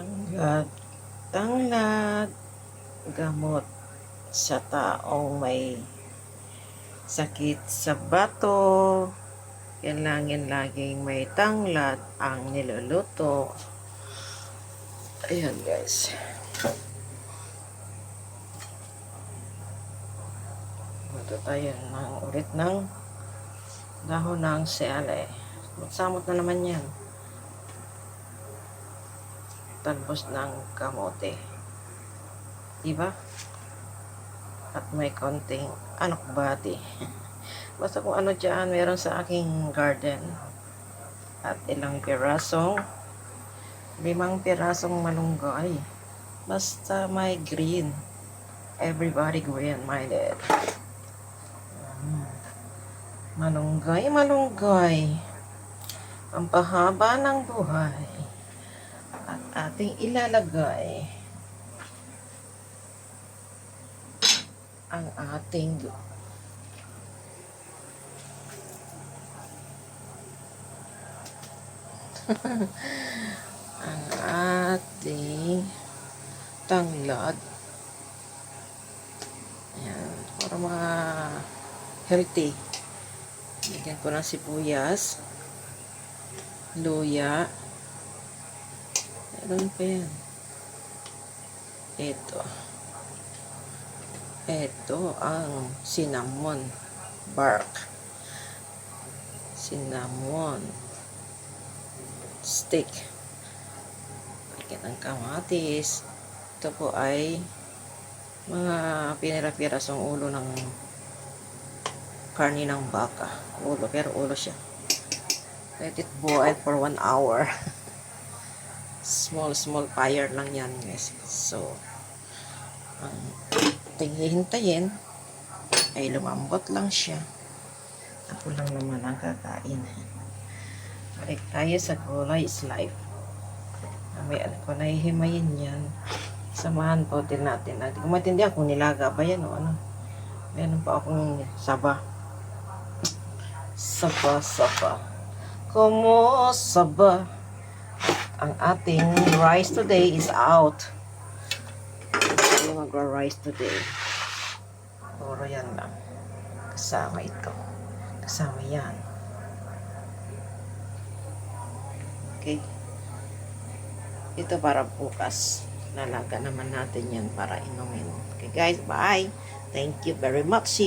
Tanglad, tanglad, gamot sa taong may sakit sa bato. Kailangan laging may tanglad ang niluluto. Ayan guys. Luto tayo ulit ng dahon ng sele. Magsamot na naman yan. Talbos ng kamote. Diba? At may konting anokbati. Basta kung ano dyan meron sa aking garden. At ilang pirasong 5 pirasong malunggay. Basta may green. Everybody green minded. Malunggay, malunggay. Ang pahaba ng buhay. At ating ilalagay ang ating ang ating tanglad. Ayan, para mga healthy. Bigyan ko ng sibuyas, luya. Meron pa yan. Ito ang cinnamon bark. Cinnamon stick. Lagyan ng kamatis. Ito po ay mga pinira-pirasong ulo ng karni ng baka. Ulo, pero ulo siya. Let it boil for 1 hour. Small fire lang yan guys. So, ang hihintayin ay lumambot lang siya. Ako lang naman ang kakain. Balik tayo sa gulay is life. Mamaya ko nahihimayin yan. Samahan po din natin. Hindi ko maintindihan kung nilaga ba yan o ano. Meron pa akong saba. Saba. Como saba. Ang ating rice today is out. Hindi magra-rice today. Puro yan lang. Kasama ito. Kasama yan. Okay. Ito para bukas. Lalaga naman natin yan para inumin. Okay guys, bye. Thank you very much.